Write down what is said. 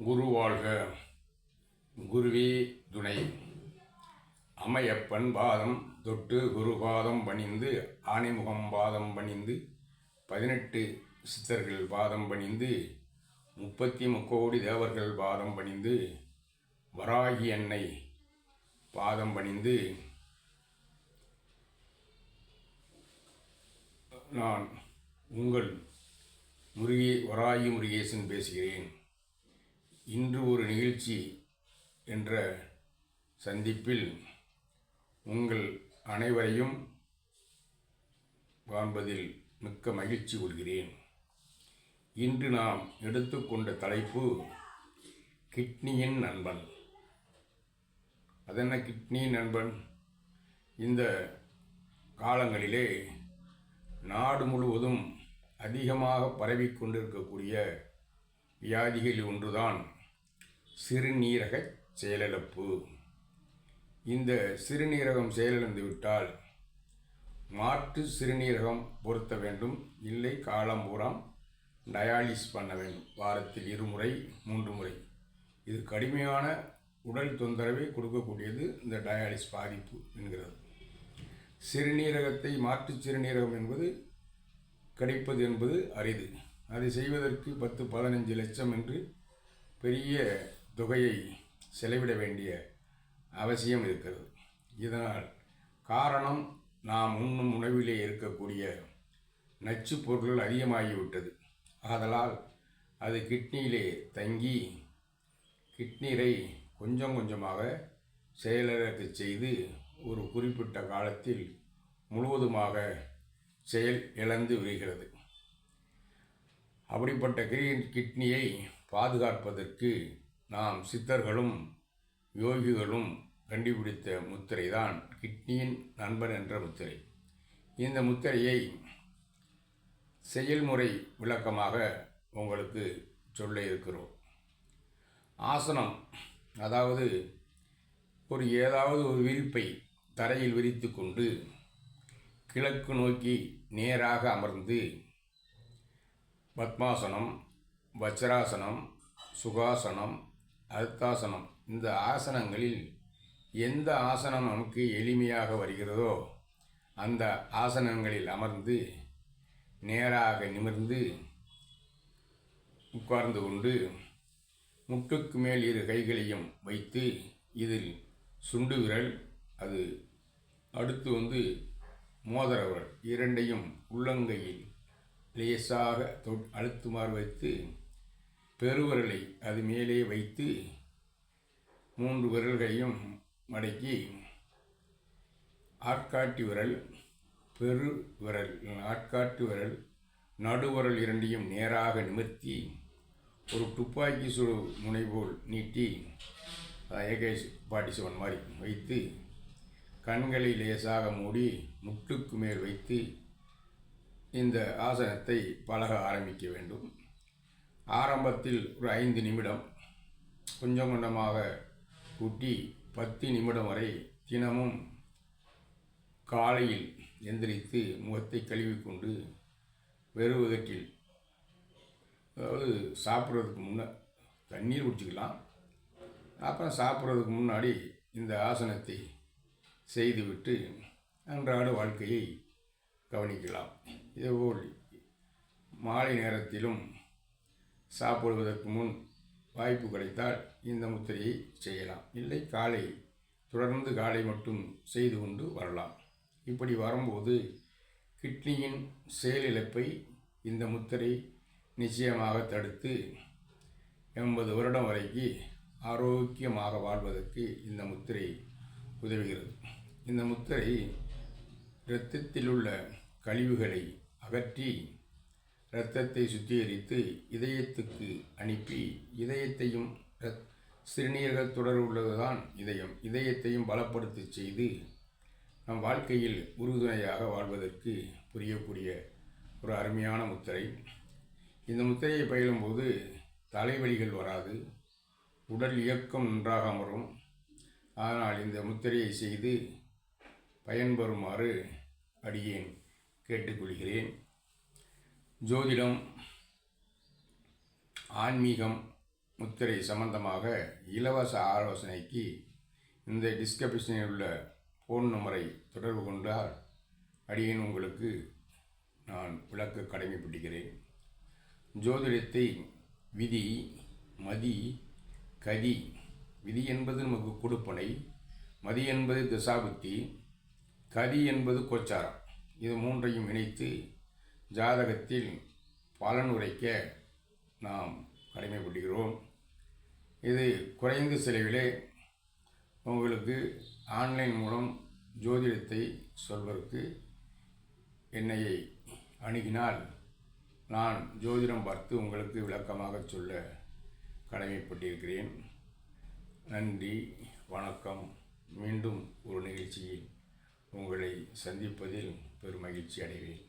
குரு வாழ்க. குருவே துணை. அம்மையப்பன் பாதம் தொட்டு குரு பாதம் பணிந்து, ஆணைமுகம் பாதம் பணிந்து, 18 சித்தர்கள் பாதம் பணிந்து, 33 தேவர்கள் பாதம் பணிந்து, வராகி அன்னை பாதம் பணிந்து, நான் உங்கள் வராகி முருகேசன் பேசுகிறேன். இன்று ஒரு நிகழ்ச்சி என்ற சந்திப்பில் உங்கள் அனைவரையும் காண்பதில் மிக்க மகிழ்ச்சி கொள்கிறேன். இன்று நாம் எடுத்துக்கொண்ட தலைப்பு கிட்னியின் நண்பன். அதென்ன கிட்னி நண்பன்? இந்த காலங்களிலே நாடு முழுவதும் அதிகமாக பரவிக்கொண்டிருக்கக்கூடிய வியாதிகளில் ஒன்றுதான் சிறுநீரக செயலிழப்பு. இந்த சிறுநீரகம் செயலிழந்து விட்டால் மாற்று சிறுநீரகம் பொருத்த வேண்டும், இல்லை காலம்பூராம் டயாலிஸ் பண்ண வேண்டும். வாரத்தில் 2 முறை 3 முறை. இது கடுமையான உடல் தொந்தரவை கொடுக்கக்கூடியது இந்த டயாலிஸ் பாதிப்பு என்கிறது. சிறுநீரகத்தை மாற்று சிறுநீரகம் என்பது கிடைப்பது என்பது அரிது. அதை செய்வதற்கு 10-15 லட்சம் என்று பெரிய தொகையை செலவிட வேண்டிய அவசியம் இருக்கிறது. இதனால் காரணம், நாம் உண்ணும் உணவிலே இருக்கக்கூடிய நச்சு பொருட்கள் அதிகமாகிவிட்டது. ஆதலால் அது கிட்னியிலே தங்கி கிட்னீரை கொஞ்சம் கொஞ்சமாக செயலிழக்க செய்து ஒரு குறிப்பிட்ட காலத்தில் முழுவதுமாக செயல் இழந்து விடுகிறது. அப்படிப்பட்ட கிட்னியை பாதுகாப்பதற்கு நாம் சித்தர்களும் யோகிகளும் கண்டுபிடித்த முத்திரை தான் கிட்னியின் நண்பன் என்ற முத்திரை. இந்த முத்திரையை செயல்முறை விளக்கமாக உங்களுக்கு சொல்ல இருக்கிறோம். ஆசனம், அதாவது ஏதாவது ஒரு விரிப்பை தரையில் விரித்து கொண்டு கிழக்கு நோக்கி நேராக அமர்ந்து பத்மாசனம், வஜ்ராசனம், சுகாசனம், அர்த்தாசனம், இந்த ஆசனங்களில் எந்த ஆசனம் நமக்கு எளிமையாக வருகிறதோ அந்த ஆசனங்களில் அமர்ந்து நேராக நிமிர்ந்து உட்கார்ந்து கொண்டு முட்டுக்கு மேல் 2 கைகளையும் வைத்து இதில் சுண்டு விரல், அது அடுத்து மோதிர விரல் இரண்டையும் உள்ளங்கையில் லேசாக அழுத்துமாறு வைத்து பெருவிரலை அது மேலே வைத்து 3 விரல்களையும் மடக்கி ஆட்காட்டி விரல், பெரு விரல், ஆட்காட்டு விரல், நடுவிரல் இரண்டையும் நேராக நிமிர்த்தி ஒரு துப்பாக்கி சுடு முனை போல் நீட்டி AK-47 மாதிரி வைத்து கண்களை லேசாக மூடி முட்டுக்கு மேல் வைத்து இந்த ஆசனத்தை பழக ஆரம்பிக்க வேண்டும். ஆரம்பத்தில் ஒரு 5 நிமிடம் கொஞ்சம் கொஞ்சமாக கூட்டி 10 நிமிடம் வரை தினமும் காலையில் எந்திரித்து முகத்தை கழுவிக்கொண்டு வெறுவதற்றில், அதாவது சாப்பிட்றதுக்கு முன்னே தண்ணீர் குடிச்சிக்கலாம். அப்புறம் சாப்பிட்றதுக்கு முன்னாடி இந்த ஆசனத்தை செய்துவிட்டு அன்றாட வாழ்க்கையை கவனிக்கலாம். இதேபோல் மாலை நேரத்திலும் சாப்பிடுவதற்கு முன் வாய்ப்பு கிடைத்தால் இந்த முத்திரையை செய்யலாம். இல்லை தொடர்ந்து காலை மட்டும் செய்து கொண்டு வரலாம். இப்படி வரும்போது கிட்னியின் செயலிழப்பை இந்த முத்திரை நிச்சயமாக தடுத்து 80 வருடம் வரைக்கு ஆரோக்கியமாக வாழ்வதற்கு இந்த முத்திரை உதவுகிறது. இந்த முத்திரை இரத்தத்தில் உள்ள கழிவுகளை அகற்றி இரத்தத்தை சுத்திகரித்து இதயத்துக்கு அனுப்பி இதயத்தையும், சிறுநீரகத்துடன் உள்ளதுதான் இதயத்தையும் பலப்படுத்த செய்து நம் வாழ்க்கையில் உறுதுணையாக வாழ்வதற்கு புரியக்கூடிய ஒரு அருமையான முத்திரை. இந்த முத்திரையை பயிலும்போது தலைவலிகள் வராது, உடல் இயக்கம் நன்றாக அமரும். அதனால் இந்த முத்திரையை செய்து பயன்பெறுமாறு அடியேன் கேட்டுக்கொள்கிறேன். ஜோதிடம், ஆன்மீகம் முத்திரை சம்பந்தமாக இலவச ஆலோசனைக்கு இந்த டிஸ்கிரிப்ஷனில் உள்ள ஃபோன் நம்பரை தொடர்பு கொண்டால் அடியேன் உங்களுக்கு நான் விளக்க கடமைப்பட்டுகிறேன். ஜோதிடத்தை விதி, மதி, கதி. விதி என்பது நமக்கு கொடுப்பனை, மதி என்பது திசாபுத்தி, கதி என்பது கோச்சாரம். இது மூன்றையும் இணைத்து ஜாதகத்தில் பலன் உரைக்க நாம் கடமைப்படுகிறோம். இது குறைந்த செலவிலே உங்களுக்கு ஆன்லைன் மூலம் ஜோதிடத்தை சொல்வதற்கு என்னையை அணுகினால் நான் ஜோதிடம் பார்த்து உங்களுக்கு விளக்கமாக சொல்ல கடமைப்பட்டிருக்கிறேன். நன்றி, வணக்கம். மீண்டும் ஒரு நிகழ்ச்சியில் உங்களை சந்திப்பதில் பெருமகிழ்ச்சி அடைவேன்.